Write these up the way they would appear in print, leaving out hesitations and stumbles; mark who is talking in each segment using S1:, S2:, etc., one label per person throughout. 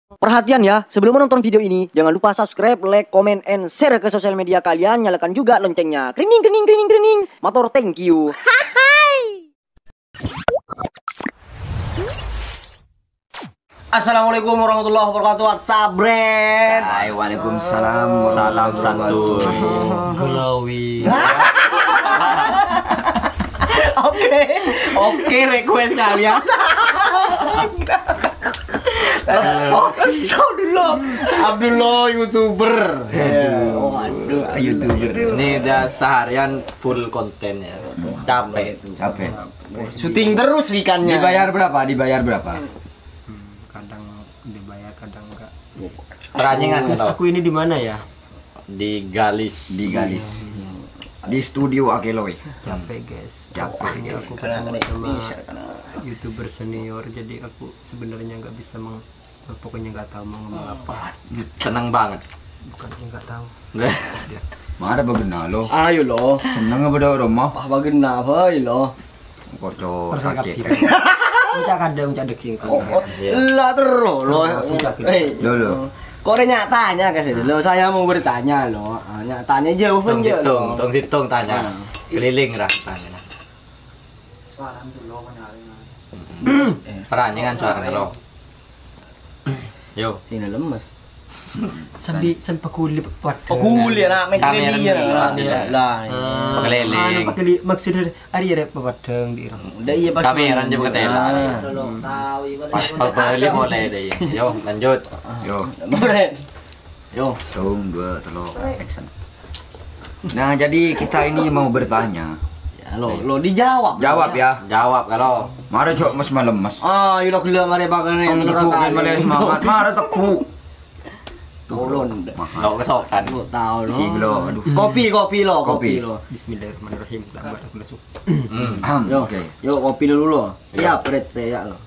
S1: Perhatian ya, sebelum menonton video ini, jangan lupa subscribe, like, comment, and share ke sosial media kalian. Nyalakan juga loncengnya. Krining, krining, krining, krining. Motor, thank you. Assalamualaikum warahmatullahi wabarakatuh. Sabret.
S2: Waalaikumsalam.
S3: Salam santuy.
S2: Glowing.
S1: Oke, request kalian. Abdullah YouTuber.
S2: Waduh, YouTuber.
S3: Ini udah seharian full konten ya. Capek.
S1: Syuting terus ikannya.
S2: Dibayar berapa?
S4: Kadang dibayar, kadang enggak.
S3: Perancingan
S4: Terus
S3: kalau
S4: aku ini di mana ya?
S3: di Galis.
S2: Di Galis. Di studio Akeloy.
S4: Capek guys.
S2: Capek.
S4: Ini aku ketemu sama YouTuber senior, jadi aku sebenarnya nggak bisa pokoknya nggak tahu mau ngomong apa.
S3: Seneng banget.
S4: Bukan nggak tahu.
S2: Mana bagena lo?
S1: Ayo lo.
S2: Seneng apa dah rumah?
S1: Ah bagena boy lo.
S2: Koco
S4: Persen
S2: sakit.
S4: kapir. Ucak kadang ucak deking.
S1: Lah terus lo.
S2: Lo.
S1: Kok nyatanya guys lo, saya mau bertanya lo. Nyatanya jauh pun jauh.
S3: Tong hitung tanya. Keliling lah tanya. Perancingan suara lo. Yo,
S1: Sini lemes.
S4: Sampai kulit pada.
S1: Oh kuliah nak main
S3: Kamera
S1: dia lah.
S3: lah. Keliling.
S4: Pakai maksudnya hari ada pepadang di irang.
S1: Udah iya pas.
S3: Kameran aja pakai tela. Pas beli boleh deh. Yo, lanjut.
S2: Yo,
S1: Boleh. Yo.
S2: tunggu telur action. Nah, jadi kita ini mau bertanya.
S1: Ya lo dijawab.
S2: Jawab ya.
S3: Jawab kalau
S2: Mari cok mas malam mas.
S1: Ah, yuk gila mari bakane
S2: Om teku kan malah semangat. Mari teku.
S1: Tolong.
S3: nggak kesokan.
S1: Lo tahu lo.
S2: Si gelo. Aduh.
S1: Kopi lo.
S2: Kopi.
S4: Bismillahirrahmanirrahim. Lambat aku masuk.
S1: Yo.
S2: Oke.
S1: Yuk kopi dulu lo. Iya, pret ya lo.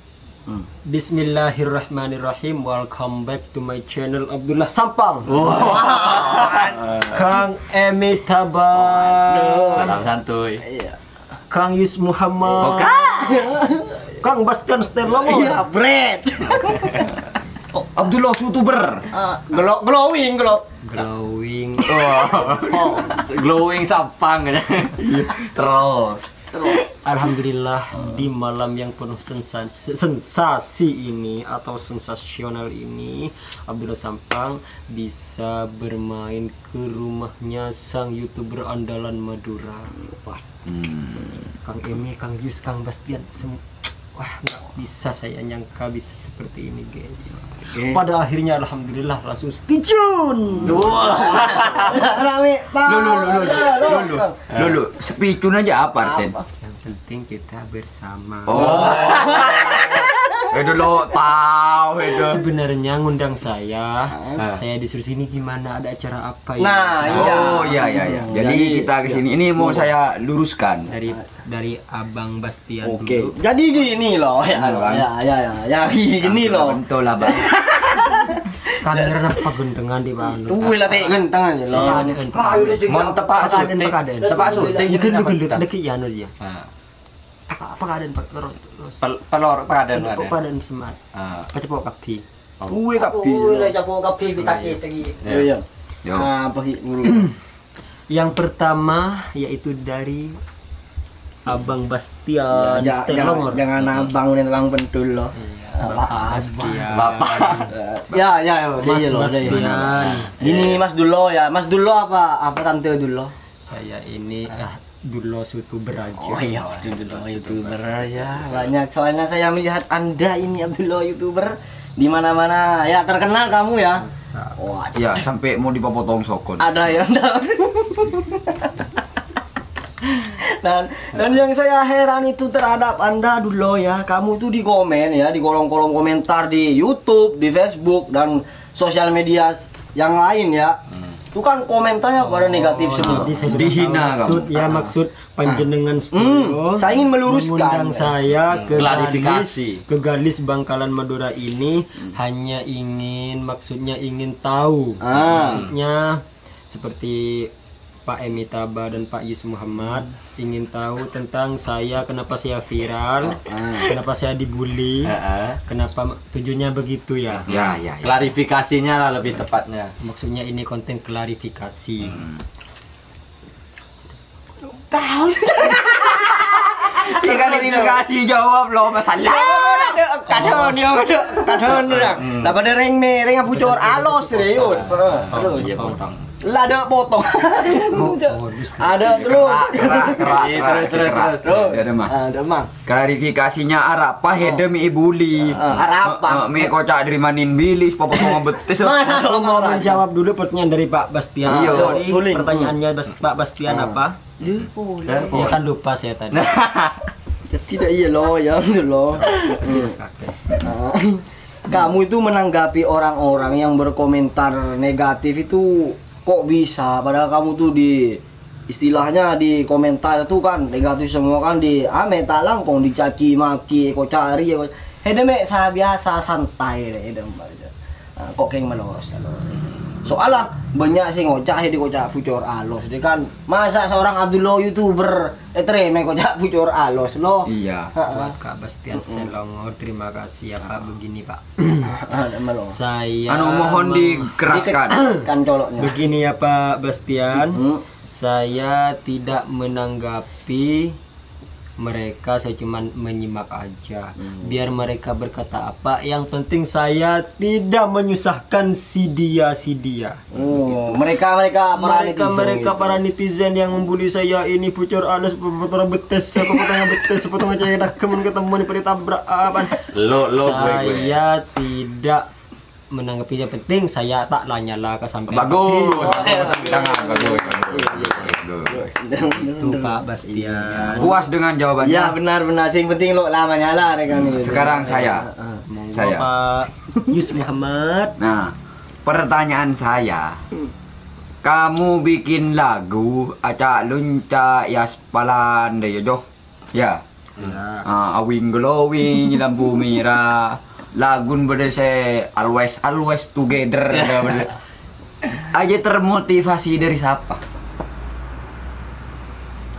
S4: Bismillahirrahmanirrahim. Welcome back to my channel Abdullah Sampang. Kang Emitabah.
S3: Salam santuy.
S4: Kang Yus Muhammad. Kang Bastian Sterlomo.
S1: Iya, pret.
S2: Abdullah YouTuber.
S1: Glowing.
S4: Glowing.
S3: Glowing sampang aja. Terus.
S4: Alhamdulillah di malam yang penuh sensasi ini atau sensasional ini, Abdullah Sampang bisa bermain ke rumahnya sang YouTuber andalan Madura. Wah, Kang Emi, Kang Yus, Kang Bastian, wah nggak bisa saya nyangka bisa seperti ini guys. Pada akhirnya alhamdulillah langsung stay tune.
S1: Rame.
S2: Lulu, sepicun aja apa Arten?
S4: Yang penting kita bersama.
S2: Oh. Dulu tahu itu.
S4: Sebenarnya ngundang saya disuruh sini gimana, ada acara apa ya?
S1: Nah, iya.
S2: Oh iya. Jadi kita kesini. Ini mau saya luruskan.
S4: dari Abang Bastian
S1: Oke.
S4: dulu.
S1: Jadi gini loh. Ya gini loh.
S2: Betul lah bang.
S4: Kamera apa gendengan di mana?
S1: Wih lah teh genteng aja lo.
S3: Mau tepak syuting. Tepak syuting.
S4: Ya gelut ada kian dia.
S3: Nah,
S4: Apa keadaan Pak terus?
S3: pelor padan
S4: Kok
S3: ada.
S4: keadaan semat?
S3: Ah,
S4: Kecepok kapi.
S1: Wih kapi. Wih capok kapi bitaki lagi. Iya.
S2: Yo.
S1: Apa sih guru?
S4: Yang pertama yaitu dari Abang Bastian Stelongor.
S1: Jangan abang dan lang pentul lo.
S4: Bastian.
S3: Bapak.
S1: Ya,
S4: Mas
S1: dia lo.
S4: Bastian.
S1: Gini Mas Dulo ya. Mas Dulo apa tante Dulo?
S4: Saya ini dulu YouTuber aja.
S1: Oh iya, Abdullah YouTuber ya. Banyak soalnya saya melihat Anda ini Abdullah YouTuber di mana-mana. Ya terkenal kamu ya. Wah,
S2: Ya sampai mau dipotong sokon.
S1: ada ya. Dan yang saya heran itu terhadap Anda dulu ya. Kamu tuh di komen ya, di kolom-kolom komentar di YouTube, di Facebook dan sosial media yang lain ya. Itu kan komentarnya pada negatif semua.
S4: Jadi saya sudah
S2: Dihina
S4: tahu maksud panjenengan studio.
S1: saya ingin meluruskan.
S4: Mengundang saya ke
S3: Klarifikasi.
S4: Galis Bangkalan Madura ini hanya maksudnya ingin tahu.
S1: Ah.
S4: Maksudnya seperti Pak Emitaba dan Pak Yus Muhammad ingin tahu tentang saya, kenapa saya viral, kenapa saya dibully, kenapa tujuannya begitu ya?
S2: Ya.
S3: Klarifikasinya lah lebih tepatnya.
S4: Maksudnya ini konten klarifikasi.
S1: Tahu.
S2: Ya klarifikasi jawab loh masalah.
S1: Kadon dia, kadon dia. Lah pada ring bucor alos deh yun.
S3: Iya potong.
S1: Lah ada potong. Ada terus.
S2: Terus. Ada mah. Klarifikasinya arapa hede mi ibuli.
S1: Arapa.
S2: Mi kocak dari manin bilis potong betis.
S1: Masa
S4: Aku mau menjawab dulu pertanyaan dari Pak Bastian.
S2: Iya.
S4: Jadi pertanyaannya Pak Bastian apa? Ya kan lupa saya tadi.
S1: Tidak iya loh ya itu loh. Kamu itu menanggapi orang-orang yang berkomentar negatif itu kok bisa? Padahal kamu tuh istilahnya di komentar itu kan negatif semua kan tak langkong dicaci maki kok cari ya. Hede saya biasa santai deh hede kok keng menos. Soalnya banyak sih ngocak fucor alos. Jadi kan masa seorang Abdullah YouTuber treme kocak fucor alos loh.
S2: Iya.
S4: Buat Kak Bastian Stelongor, terima kasih ya Pak. Begini Pak, saya
S2: mohon dikeraskan.
S1: Kan coloknya.
S4: Begini ya Pak Bastian, saya tidak menanggapi mereka, saya cuma menyimak aja. Biar mereka berkata apa, yang penting saya tidak menyusahkan si dia.
S1: Mereka
S4: para netizen yang membuli saya ini pucor alas, potong betes, potong aja yang ketemu di tabrak apaan. Saya tidak menanggapi, yang penting saya tak lanyala ke sampai
S2: Bagus.
S4: itu Pak Bastian.
S2: Puas dengan jawabannya?
S1: Ya benar. Sing penting lo lamanya lah rekan ini.
S2: Sekarang saya.
S4: Pak Yus Muhammad.
S2: Nah, pertanyaan saya. Kamu bikin lagu acak lunca yaspalan deh yo. Ya. Awing glowing lampu merah. Lagun berdese always together. Aja termotivasi dari siapa?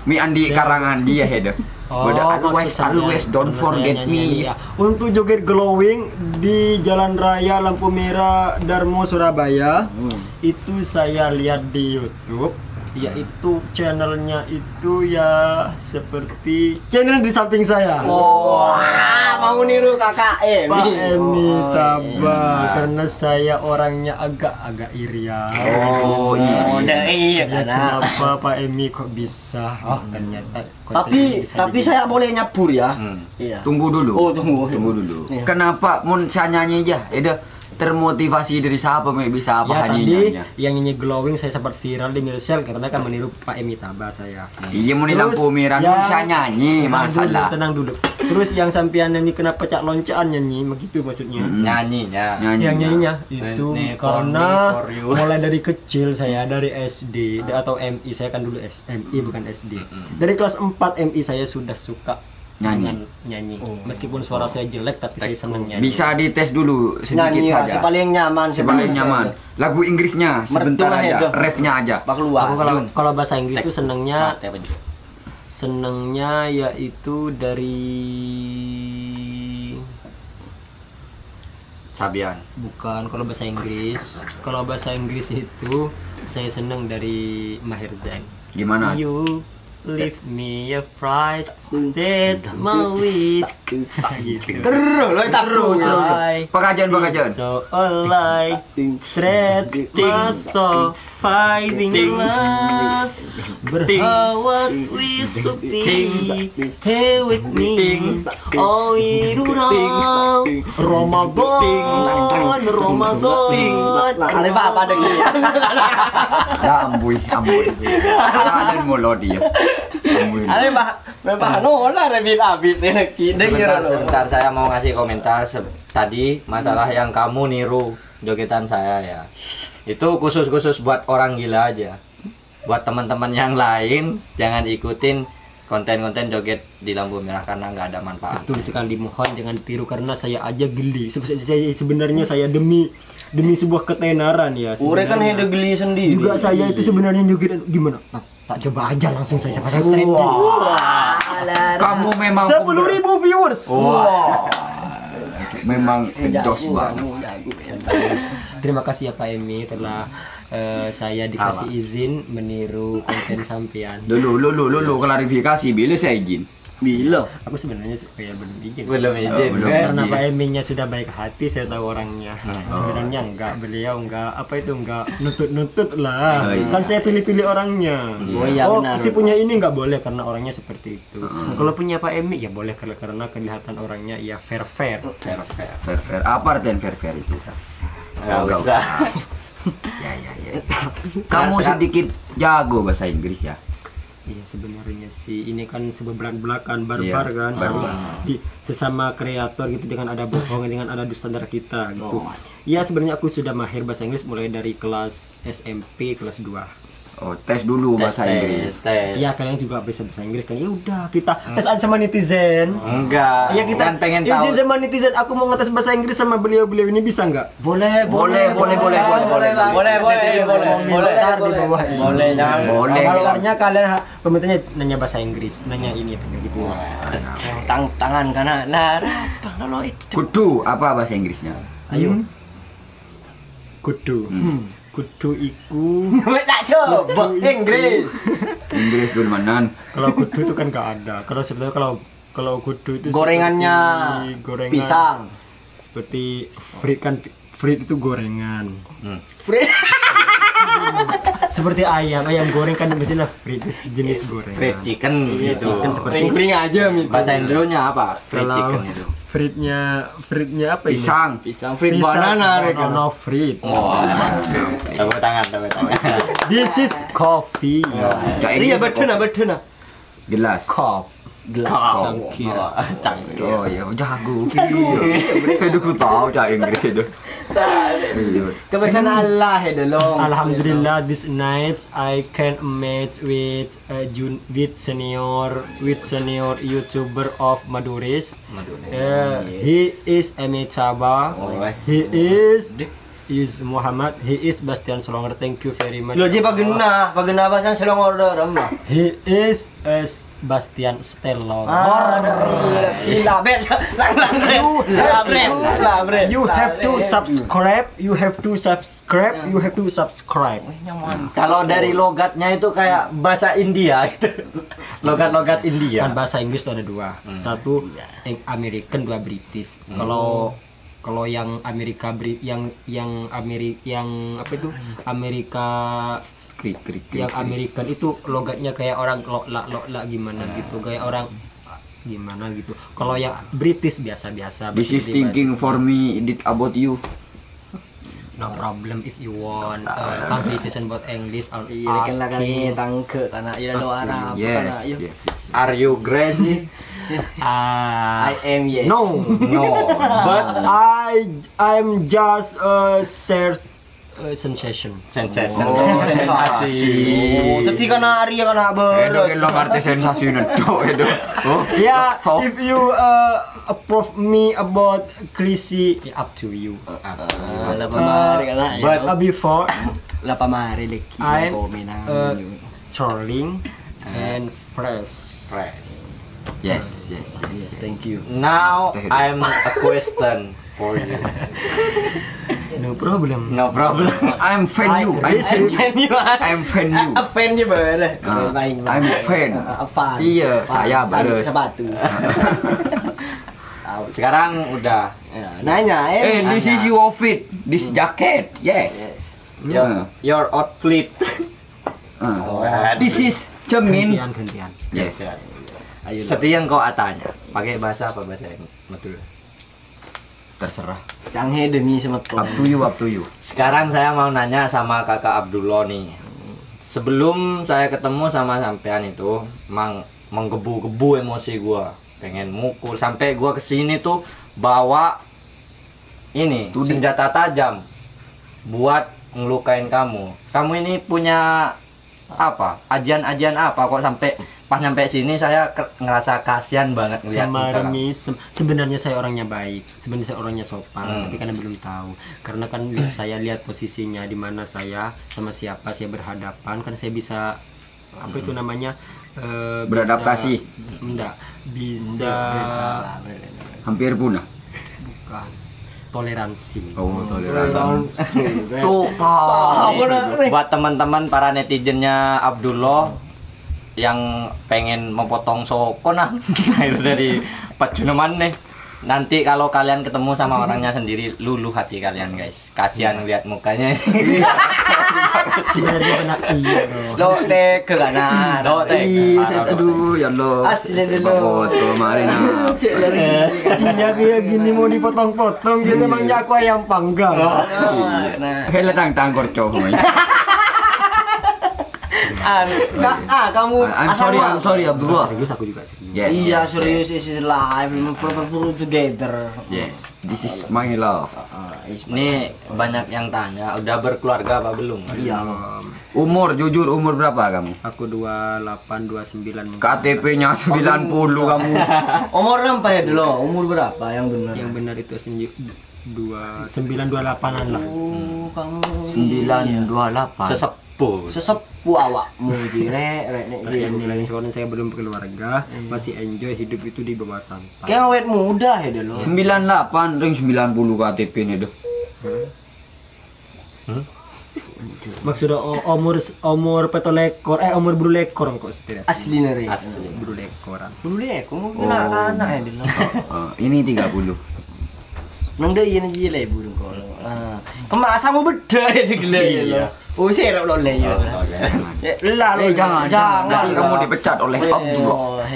S2: Mi Andi karangan dia hede. Always don't forget me.
S4: Ya. Untuk joget glowing di Jalan Raya Lampu Merah Darmo Surabaya, itu saya lihat di YouTube. Yaitu channelnya itu ya seperti channel di samping saya.
S1: Mau niru kakak
S4: Pak Emitaba, karena saya orangnya agak irian.
S1: Iya.
S4: Kenapa Pak Emi kok bisa? Ternyata.
S1: Tapi saya boleh nyapur ya. Iya.
S2: Tunggu dulu.
S1: Tunggu
S2: dulu.
S1: Iya.
S2: Kenapa mun saya nyanyi aja? Termotivasi dari siapa bisa apa
S4: ya,
S2: nyanyinya?
S4: Tadi yang nyanyi glowing saya sempat viral di Mirsel karena kan meniru Pak Emitaba saya.
S2: Iya mau di lampu merah saya nyanyi masalah.
S4: Tenang dulu. Terus yang sampean nyanyi kenapa cak loncaan nyanyi begitu maksudnya?
S3: Nyanyinya.
S4: Yang nyanyinya itu karena mulai dari kecil saya dari SD atau MI, saya kan dulu MI bukan SD. Dari kelas 4 MI saya sudah suka nyanyi. Meskipun suara saya jelek tapi saya senang nyanyi.
S2: Bisa dites dulu sedikit saja.
S1: Paling nyaman.
S2: Lagu Inggrisnya sebentar aja, refnya aja.
S4: Kalau bahasa Inggris itu senengnya yaitu dari
S3: Sabian.
S4: Bukan, kalau bahasa Inggris itu saya seneng dari Maher Zain.
S2: Gimana?
S4: You leave me a fright, that's my wish.
S1: Terus.
S2: Pekajian.
S4: So alive, thread my soul, fighting love. Berhawat we so here with me. Oh irurang, Ramadan.
S1: Ada apa dengan
S2: Ya ampun. Ada mulut dia.
S1: Ale
S3: Sebentar, saya mau ngasih komentar tadi masalah yang kamu niru jogetan saya ya. Itu khusus buat orang gila aja. Buat teman-teman yang lain jangan ikutin konten-konten joget di lampu merah karena nggak ada manfaat.
S4: Betul sekali, mohon jangan tiru karena saya aja geli. Sebenarnya saya demi demi sebuah ketenaran ya.
S1: Ure kan
S4: sebenarnya.
S1: hede geli sendiri.
S4: Juga saya itu sebenarnya juga gimana? Tak coba aja langsung saya pasang trending.
S2: Kamu memang
S4: 10.000 viewers.
S2: memang jos banget.
S4: Terima kasih ya Pak Emi telah saya dikasih izin meniru konten sampean.
S2: Dulu klarifikasi bila saya izin.
S1: Bila?
S4: Aku sebenarnya belum izin.
S3: Belum izin.
S2: belum.
S3: kan?
S4: Karena Pak Eminya sudah baik hati, saya tahu orangnya. Sebenarnya beliau enggak nuntut lah.
S2: Oh, iya.
S4: Kan saya pilih-pilih orangnya.
S1: Oh, iya,
S4: Oh,
S1: benar.
S4: si punya ini enggak boleh karena orangnya seperti itu. Kalau punya Pak Emi ya boleh karena kelihatan orangnya ya fair.
S3: Fair.
S2: Fair. Apa artian fair itu?
S3: Nggak usah.
S2: Ya. Kamu sedikit jago bahasa Inggris ya?
S4: Iya sebenarnya sih ini kan sebelak-belakan barbar
S2: Iya,
S4: kan
S2: barbar.
S4: harus di sesama kreator gitu dengan ada bohong dengan ada standar kita gitu. Iya sebenarnya aku sudah mahir bahasa Inggris mulai dari kelas SMP kelas 2.
S2: Oh, tes dulu bahasa Inggris.
S3: Tes.
S4: Iya kalian juga bisa bahasa Inggris kan? Ya udah kita tes aja sama netizen.
S3: Enggak.
S4: Iya kita
S3: kan pengen tahu.
S4: izin sama netizen. Aku mau ngetes bahasa Inggris sama beliau-beliau ini bisa nggak?
S2: Boleh.
S1: Boleh,
S2: Boleh.
S1: Bang. Boleh.
S4: Ntar di bawah ini.
S1: Boleh, jangan.
S2: Boleh.
S4: Komentarnya kalian komentarnya nanya bahasa Inggris, nanya ini apa gitu.
S1: Tangan kanan. Kalau itu.
S2: Kudu apa bahasa Inggrisnya?
S1: Ayo.
S4: Kudu. Kudu iku.
S1: Tak coba Inggris.
S2: Inggris dulu manan.
S4: Kalau kudu itu kan nggak ada. Kalau sebetulnya kalau kudu itu
S1: Gorengannya
S4: seperti gorengan.
S1: pisang.
S4: Seperti frit kan frit itu gorengan. Seperti ayam goreng kan biasanya frit itu jenis gorengan.
S3: Fried chicken gitu.
S4: Chicken seperti
S1: Kering aja gitu.
S3: Bahasa Indonya apa? Fried
S4: Kalau
S3: chicken itu.
S4: fritnya apa ini?
S2: Pisang.
S1: Pisang fried banana rekan.
S4: Banana frit.
S3: Tepuk tangan.
S4: This is coffee.
S2: Cak
S1: Iya
S2: Inggris.
S1: betul.
S2: Gelas.
S4: Cup.
S3: Cangkir. Cangkir.
S2: Oh iya, jago. Itu ku tahu cak Inggris itu. Iya.
S1: Kebiasaan Allah ya dong.
S4: Alhamdulillah this night I can meet with senior YouTuber of Maduris. He is Amitabha. He is Muhammad. He is Bastian Solonger. Thank you very much.
S1: Lo je pagena bahasa selong order amma.
S4: He is Bastian Stelong.
S1: Gila bet.
S4: You have to subscribe. You have to subscribe.
S3: Kalau dari logatnya itu kayak bahasa India gitu. Logat-logat India.
S4: Kan bahasa Inggris itu ada dua. Satu American, dua British. Kalau yang Amerika yang apa itu Amerika
S2: Krik.
S4: yang American itu logatnya kayak orang lo la gimana gitu kayak orang gimana gitu. Kalau yang British biasa-biasa.
S2: This is thinking for me did about you.
S4: No problem if you want conversation about English or
S1: Iya kan
S4: asking.
S1: tangke karena iya lo Arab.
S2: Yes.
S3: Are you crazy?
S1: I am yes.
S4: No,
S3: But
S4: I'm just sensation.
S3: sensation.
S2: Sensasi.
S1: Tadi kana Ari kana
S2: Edo
S1: beres.
S2: lo ngerti sensasi nedo Edo. Oh,
S4: Yeah,
S2: so
S4: if you approve me about Chrissy, up to you.
S1: La pamari kana.
S3: But-
S4: Before
S1: La pamari leki
S4: I'm
S1: komena.
S4: sterling and fresh.
S2: yes.
S1: Thank you.
S3: Now I'm a question for you.
S4: No problem.
S3: No problem.
S2: I'm fan you. I'm fan you.
S1: Fan je beres.
S2: I'm fan.
S1: Apa?
S2: Iya, saya beres.
S1: Sepatu.
S3: Sekarang udah.
S1: Nanya,
S2: This is your outfit. This jacket. Yes.
S3: Your outfit.
S2: This is cermin.
S4: Gantian.
S2: Yes.
S1: Ayo.
S3: Seperti yang kau tanya. Pakai bahasa apa bahasa Madura?
S2: Terserah.
S1: Canghe demi sama
S2: Up to you.
S3: Sekarang saya mau nanya sama kakak Abdullah nih. Sebelum saya ketemu sama sampean itu, menggebu-gebu emosi gua, pengen mukul sampai gua kesini tuh bawa ini senjata tajam buat ngelukain kamu. Kamu ini punya apa? Ajian-ajian apa kok sampai pas nyampe sini saya ngerasa kasihan banget ngeliat
S4: sama
S3: muka kamu.
S4: Remi. Sebenarnya saya orangnya baik, sebenarnya saya orangnya sopan, tapi karena belum tahu. Karena kan saya lihat posisinya di mana saya sama siapa saya berhadapan, kan saya bisa apa itu namanya
S2: Beradaptasi.
S4: Enggak, bisa
S2: Hampir punah.
S4: bukan toleransi.
S2: Oh, toleransi.
S3: Tuh, buat teman-teman para netizennya Abdullah yang pengen memotong soko nah itu dari Pacuneman nih. Nanti kalau kalian ketemu sama orangnya sendiri, luluh hati kalian guys. Kasihan lihat mukanya.
S4: Sebenarnya benar iya bro.
S1: Lo tek ke kanan.
S3: Lo tek.
S2: Aduh, ya Allah.
S1: Asli
S2: Sepak
S1: dulu.
S2: foto mari nah.
S4: Iya kayak gini mau dipotong-potong gitu emangnya aku ayam panggang.
S1: Nah,
S2: Hele tang korco.
S1: kamu
S2: I'm sorry Abdullah.
S4: Serius aku juga serius.
S2: Yes.
S1: Iya
S2: yes,
S1: serius is live, forever together.
S2: Yes. This is my love.
S3: Ini banyak yang tanya, udah berkeluarga apa belum?
S1: Iya.
S2: Umur jujur umur berapa kamu?
S4: Aku 28 29 mungkin.
S2: KTP-nya 90 kamu.
S1: Umur berapa ya dulu? Umur berapa yang benar?
S4: Yang benar itu 928-an lah.
S1: Oh, kamu
S2: 928.
S3: Sesepuh.
S1: sesepuh awakmu jire rek nek
S4: Yang lain soalnya saya belum berkeluarga, masih enjoy hidup itu di bawah santai.
S1: kayak awet muda ya dulu.
S2: 98 ring 90 KTP nih doh.
S4: Maksudnya umur petolekor, umur bulu lekor kok setirnya.
S1: Asli nih.
S3: Asli.
S4: Bulu lekoran.
S1: Dulu deh, aku mungkin anak ya dulu.
S2: Ini 30.
S1: Nang deh ini jile burung kalau. Kemasanmu beda ya digele ya. Oh, saya nak loleh ya.
S2: Jangan. Nanti kamu dipecat oleh Abdullah.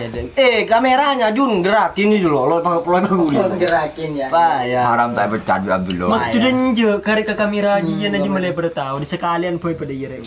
S1: Kameranya Jun gerak ini dulu, lo pakai dulu.
S5: Gerakin ya.
S1: Pak ya.
S2: Haram tak pecat Abdullah.
S4: Maksudnya nje kari ke kamera aja aja malah pada tahu di sekalian poin pada iya.